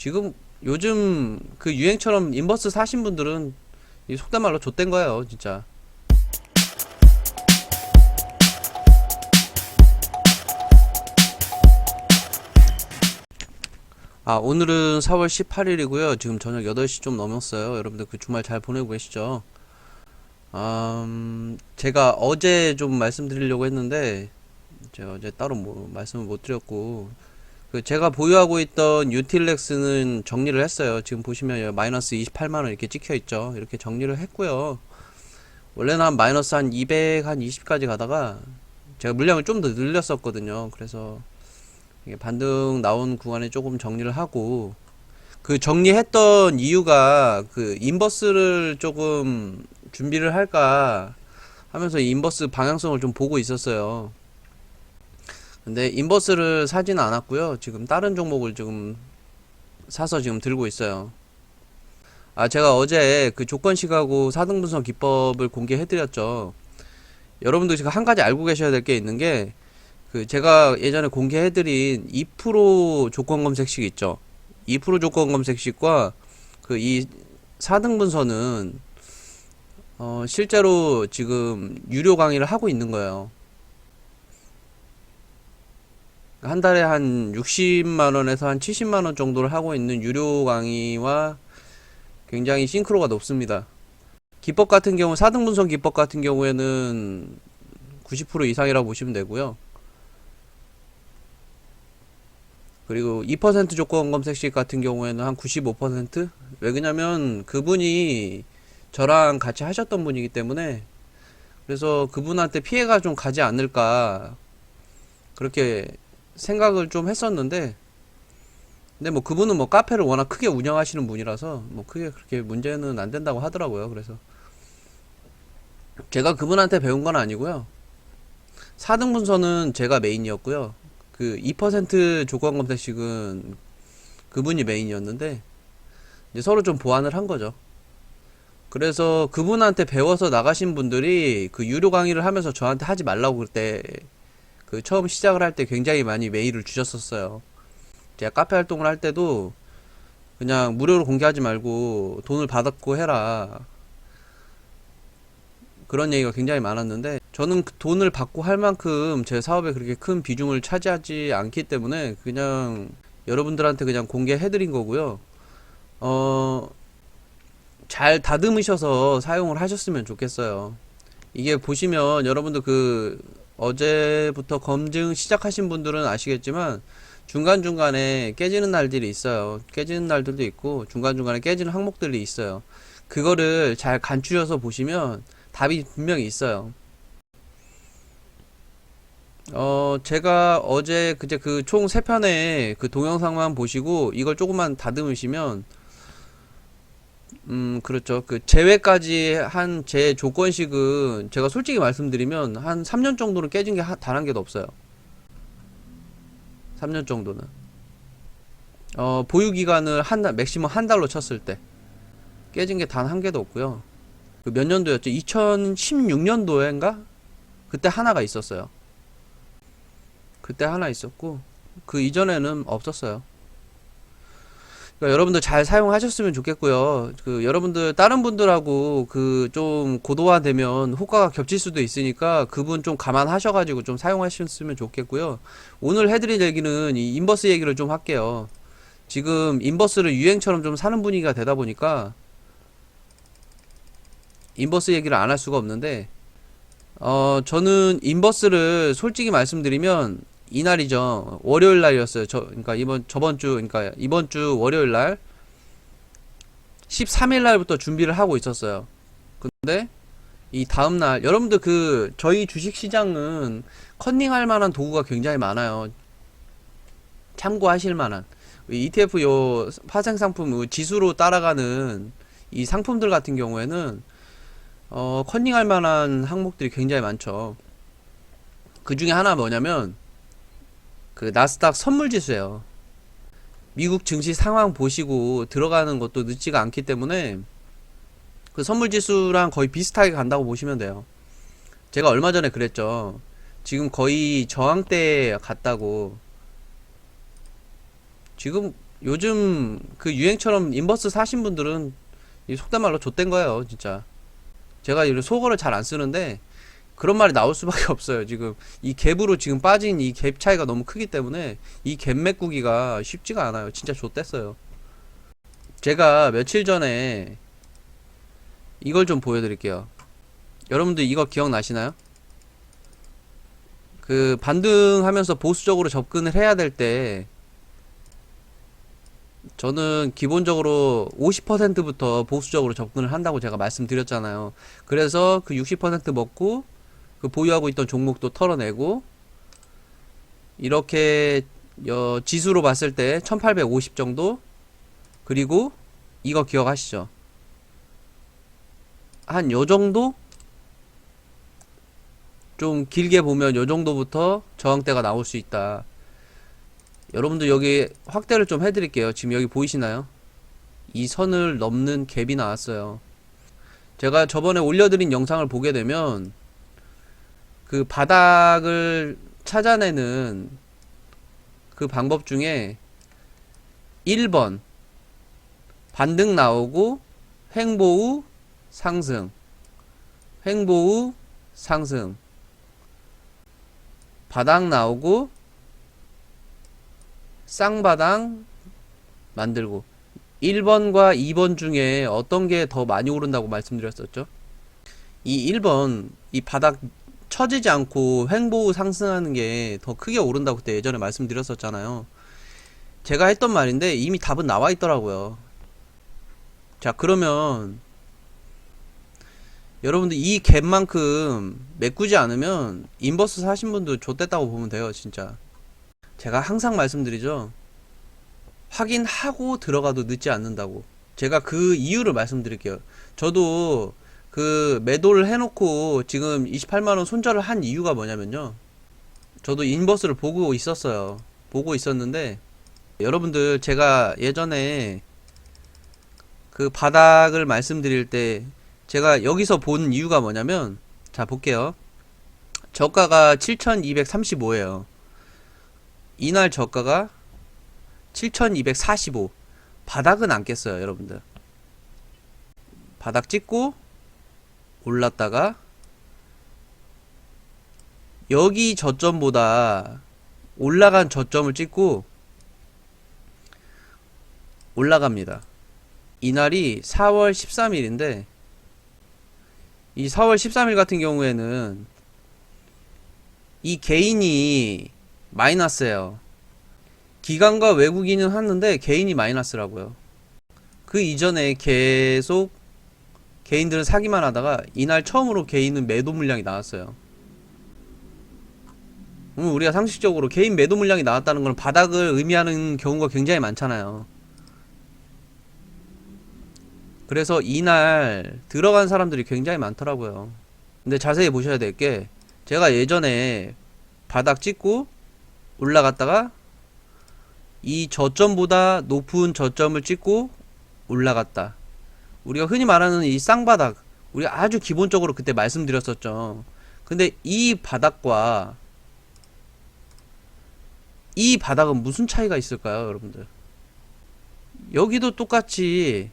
지금 요즘 그 유행처럼 인버스 사신 분들은 이 속된 말로 좆된 거예요, 진짜. 오늘은 4월 18일이고요. 지금 저녁 8시 좀 넘었어요. 여러분들 그 주말 잘 보내고 계시죠? 제가 어제 좀 말씀드리려고 했는데, 제가 어제 따로 뭐 말씀을 못 드렸고, 그 제가 보유하고 있던 유틸렉스는 정리를 했어요. 지금 보시면 마이너스 28만원 이렇게 찍혀 있죠. 이렇게 정리를 했고요. 원래는 한 마이너스 한 200, 한 20까지 가다가 제가 물량을 좀 더 늘렸었거든요. 그래서 이게 반등 나온 구간에 조금 정리를 하고, 그 정리했던 이유가 그 인버스를 조금 준비를 할까 하면서 인버스 방향성을 좀 보고 있었어요. 근데 인버스를 사지는 않았고요. 지금 다른 종목을 지금 사서 지금 들고 있어요. 제가 어제 그 조건식하고 사등분석 기법을 공개해드렸죠. 여러분들 지금 한 가지 알고 계셔야 될 게 있는 게, 그 제가 예전에 공개해드린 2% 조건 검색식 있죠. 2% 조건 검색식과 그 이 4등분선은 실제로 지금 유료 강의를 하고 있는 거예요. 한 달에 한 60만원에서 한 70만원 정도를 하고 있는 유료 강의와 굉장히 싱크로가 높습니다. 기법 같은 경우, 4등분선 기법 같은 경우에는 90% 이상이라고 보시면 되고요. 그리고 2% 조건 검색식 같은 경우에는 한 95%? 왜 그러냐면 그분이 저랑 같이 하셨던 분이기 때문에, 그래서 그분한테 피해가 좀 가지 않을까 그렇게 생각을 좀 했었는데, 근데 뭐 그분은 뭐 카페를 워낙 크게 운영하시는 분이라서 뭐 크게 그렇게 문제는 안 된다고 하더라고요. 그래서 제가 그분한테 배운 건 아니고요. 4등분선은 제가 메인이었고요. 그 2% 조건 검색식은 그분이 메인이었는데, 이제 서로 좀 보완을 한 거죠. 그래서 그분한테 배워서 나가신 분들이 그 유료 강의를 하면서 저한테 하지 말라고 그때, 그 처음 시작을 할 때 굉장히 많이 메일을 주셨었어요. 제가 카페 활동을 할 때도 그냥 무료로 공개하지 말고 돈을 받았고 해라, 그런 얘기가 굉장히 많았는데, 저는 그 돈을 받고 할 만큼 제 사업에 그렇게 큰 비중을 차지하지 않기 때문에 그냥 여러분들한테 그냥 공개해드린 거고요. 어, 잘 다듬으셔서 사용을 하셨으면 좋겠어요. 이게 보시면 여러분들 그 어제부터 검증 시작하신 분들은 아시겠지만, 중간중간에 깨지는 날들이 있어요. 깨지는 날들도 있고 중간중간에 깨지는 항목들이 있어요. 그거를 잘 간추려서 보시면 답이 분명히 있어요. 제가 어제 그제 그 총 3편의 그 동영상만 보시고 이걸 조금만 다듬으시면, 그렇죠. 그 제외까지 한 제 조건식은 제가 솔직히 말씀드리면 한 3년 정도는 깨진 게 단 한 개도 없어요. 3년 정도는. 보유 기간을 한 달, 맥시멈 한 달로 쳤을 때 깨진 게 단 한 개도 없고요. 그 몇 년도였죠? 2016년도인가? 그때 하나가 있었어요. 그때 하나 있었고 그 이전에는 없었어요. 그러니까 여러분들 잘 사용하셨으면 좋겠고요. 그 여러분들 다른 분들하고 그 좀 고도화되면 호가가 겹칠 수도 있으니까 그분 좀 감안하셔가지고 좀 사용하셨으면 좋겠고요. 오늘 해드릴 얘기는 이 인버스 얘기를 좀 할게요. 지금 인버스를 유행처럼 좀 사는 분위기가 되다 보니까 인버스 얘기를 안 할 수가 없는데, 저는 인버스를 솔직히 말씀드리면 이날이죠. 월요일 날이었어요. 그러니까 저번 주, 그러니까 이번 주 월요일 날 13일 날부터 준비를 하고 있었어요. 근데 이 다음 날 여러분들 그 저희 주식 시장은 컨닝할 만한 도구가 굉장히 많아요. 참고하실 만한 ETF 요 파생 상품 지수로 따라가는 이 상품들 같은 경우에는 컨닝할 만한 항목들이 굉장히 많죠. 그 중에 하나 뭐냐면 그 나스닥 선물 지수예요. 미국 증시 상황 보시고 들어가는 것도 늦지가 않기 때문에 그 선물 지수랑 거의 비슷하게 간다고 보시면 돼요. 제가 얼마 전에 그랬죠. 지금 거의 저항대에 갔다고. 지금 요즘 그 유행처럼 인버스 사신 분들은 이 속된 말로 좆된 거예요, 진짜. 제가 이 속어를 잘 안 쓰는데 그런 말이 나올 수밖에 없어요. 지금 이 갭으로 지금 빠진 이 갭 차이가 너무 크기 때문에 이 갭 메꾸기가 쉽지가 않아요. 진짜 좆됐어요. 제가 며칠 전에 이걸 좀 보여드릴게요. 여러분들 이거 기억나시나요? 그 반등하면서 보수적으로 접근을 해야 될 때 저는 기본적으로 50%부터 보수적으로 접근을 한다고 제가 말씀드렸잖아요. 그래서 그 60% 먹고 그 보유하고 있던 종목도 털어내고 이렇게 지수로 봤을 때 1850 정도. 그리고 이거 기억하시죠? 한 요 정도? 좀 길게 보면 요 정도부터 저항대가 나올 수 있다. 여러분들 여기 확대를 좀 해드릴게요. 지금 여기 보이시나요? 이 선을 넘는 갭이 나왔어요. 제가 저번에 올려드린 영상을 보게 되면 그 바닥을 찾아내는 그 방법 중에 1번 반등 나오고 횡보 후 상승, 횡보 후 상승, 바닥 나오고 쌍바닥 만들고. 1번과 2번 중에 어떤 게 더 많이 오른다고 말씀드렸었죠? 이 1번, 이 바닥 처지지 않고 횡보 후 상승하는 게 더 크게 오른다고 그때 예전에 말씀드렸었잖아요. 제가 했던 말인데 이미 답은 나와 있더라고요. 자, 그러면 여러분들 이 갭만큼 메꾸지 않으면 인버스 사신 분도 좆됐다고 보면 돼요, 진짜. 제가 항상 말씀드리죠. 확인하고 들어가도 늦지 않는다고. 제가 그 이유를 말씀드릴게요. 저도 그 매도를 해놓고 지금 28만원 손절을 한 이유가 뭐냐면요. 저도 인버스를 보고 있었어요. 보고 있었는데, 여러분들 제가 예전에 그 바닥을 말씀드릴 때 제가 여기서 본 이유가 뭐냐면, 자 볼게요. 저가가 7235예요. 이날 저가가 7245. 바닥은 안 깼어요, 여러분들. 바닥 찍고 올랐다가 여기 저점보다 올라간 저점을 찍고 올라갑니다. 이날이 4월 13일인데 이 4월 13일 같은 경우에는 이 개인이 마이너스예요. 기관과 외국인은 하는데 개인이 마이너스라고요. 그 이전에 계속 개인들은 사기만 하다가 이날 처음으로 개인은 매도 물량이 나왔어요. 우리가 상식적으로 개인 매도 물량이 나왔다는 건 바닥을 의미하는 경우가 굉장히 많잖아요. 그래서 이날 들어간 사람들이 굉장히 많더라고요. 근데 자세히 보셔야 될 게, 제가 예전에 바닥 찍고 올라갔다가 이 저점보다 높은 저점을 찍고 올라갔다. 우리가 흔히 말하는 이 쌍바닥, 우리가 아주 기본적으로 그때 말씀드렸었죠. 근데 이 바닥과 이 바닥은 무슨 차이가 있을까요, 여러분들? 여기도 똑같이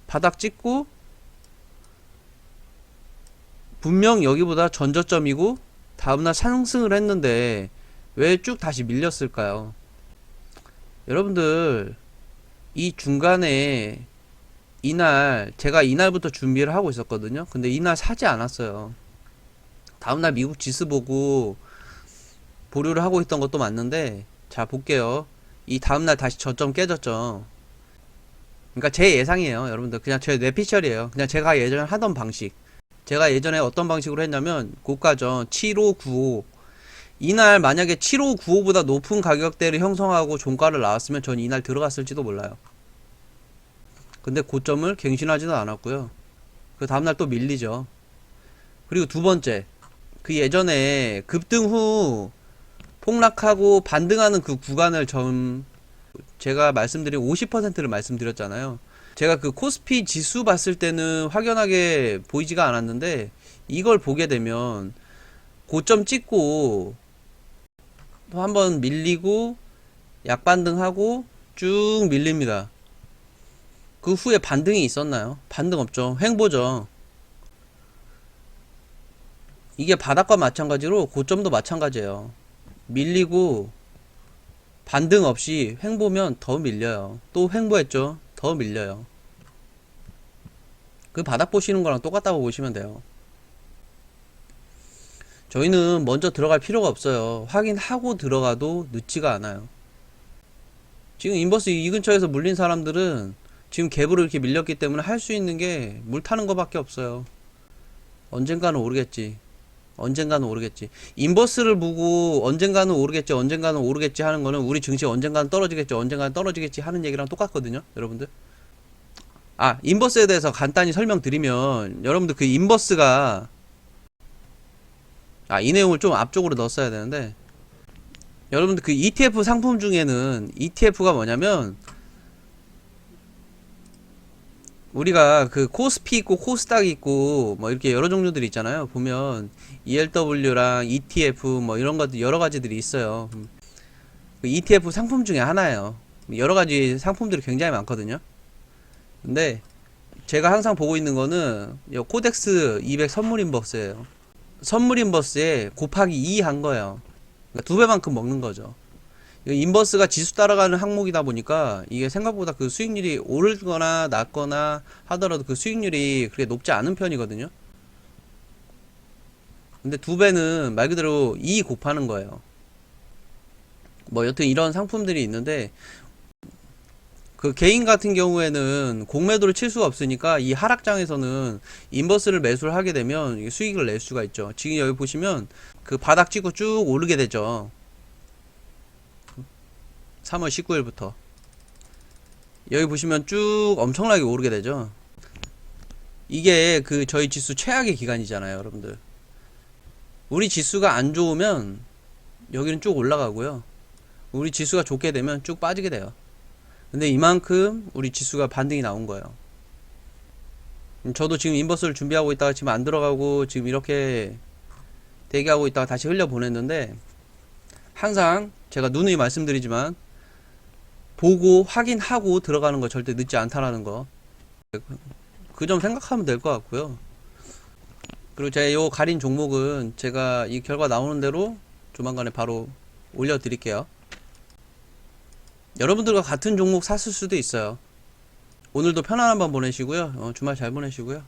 바닥 찍고 분명 여기보다 전저점이고 다음날 상승을 했는데 왜 쭉 다시 밀렸을까요? 여러분들 이 중간에 이날 제가 이날부터 준비를 하고 있었거든요. 근데 이날 사지 않았어요. 다음날 미국 지수 보고 보류를 하고 있던 것도 맞는데, 자 볼게요. 이 다음날 다시 저점 깨졌죠. 그러니까 제 예상이에요, 여러분들. 그냥 제 뇌피셜이에요. 그냥 제가 예전에 하던 방식. 제가 예전에 어떤 방식으로 했냐면 고가전 7595, 이날 만약에 7595보다 높은 가격대를 형성하고 종가를 나왔으면 전 이날 들어갔을지도 몰라요. 근데 고점을 갱신하지도 않았고요. 그 다음날 또 밀리죠. 그리고 두 번째, 그 예전에 급등 후 폭락하고 반등하는 그 구간을 제가 말씀드린 50%를 말씀드렸잖아요. 제가 그 코스피 지수 봤을 때는 확연하게 보이지가 않았는데 이걸 보게 되면 고점 찍고 또 한번 밀리고 약반등하고 쭉 밀립니다. 그 후에 반등이 있었나요? 반등 없죠. 횡보죠. 이게 바닥과 마찬가지로 고점도 마찬가지예요. 밀리고 반등 없이 횡보면 더 밀려요. 또 횡보했죠. 더 밀려요. 그 바닥 보시는 거랑 똑같다고 보시면 돼요. 저희는 먼저 들어갈 필요가 없어요. 확인하고 들어가도 늦지가 않아요. 지금 인버스 이 근처에서 물린 사람들은 지금 갭으로 이렇게 밀렸기 때문에 할 수 있는 게 물 타는 거밖에 없어요. 언젠가는 오르겠지. 언젠가는 오르겠지. 인버스를 보고 언젠가는 오르겠지, 언젠가는 오르겠지 하는 거는 우리 증시 언젠가는 떨어지겠지, 언젠가는 떨어지겠지 하는 얘기랑 똑같거든요, 여러분들. 아, 인버스에 대해서 간단히 설명드리면, 여러분들 그 인버스가, 이 내용을 좀 앞쪽으로 넣었어야 되는데, 여러분들 그 ETF 상품 중에는, ETF가 뭐냐면, 우리가 그 코스피 있고 코스닥 있고 뭐 이렇게 여러 종류들이 있잖아요. 보면 ELW랑 ETF 뭐 이런 것들 여러 가지들이 있어요. 그 ETF 상품 중에 하나예요. 여러 가지 상품들이 굉장히 많거든요. 근데 제가 항상 보고 있는 거는 코덱스 200 선물 인버스예요. 선물 인버스에 곱하기 2 한 거예요. 그러니까 두 배만큼 먹는 거죠. 인버스가 지수 따라가는 항목이다 보니까 이게 생각보다 그 수익률이 오르거나 낮거나 하더라도 그 수익률이 그렇게 높지 않은 편이거든요. 근데 두 배는 말 그대로 2 곱하는 거예요. 뭐 여튼 이런 상품들이 있는데 그 개인 같은 경우에는 공매도를 칠 수가 없으니까 이 하락장에서는 인버스를 매수를 하게 되면 수익을 낼 수가 있죠. 지금 여기 보시면 그 바닥 찍고 쭉 오르게 되죠. 3월 19일부터 여기 보시면 쭉 엄청나게 오르게 되죠. 이게 그 저희 지수 최악의 기간이잖아요, 여러분들. 우리 지수가 안 좋으면 여기는 쭉 올라가고요. 우리 지수가 좋게 되면 쭉 빠지게 돼요. 근데 이만큼 우리 지수가 반등이 나온 거예요. 저도 지금 인버스를 준비하고 있다가 지금 안 들어가고 지금 이렇게 대기하고 있다가 다시 흘려 보냈는데, 항상 제가 누누이 말씀드리지만 보고 확인하고 들어가는 거 절대 늦지 않다라는 거, 그 점 생각하면 될 것 같고요. 그리고 제가 요 가린 종목은 제가 이 결과 나오는 대로 조만간에 바로 올려드릴게요. 여러분들과 같은 종목 샀을 수도 있어요. 오늘도 편안한 밤 보내시고요. 주말 잘 보내시고요.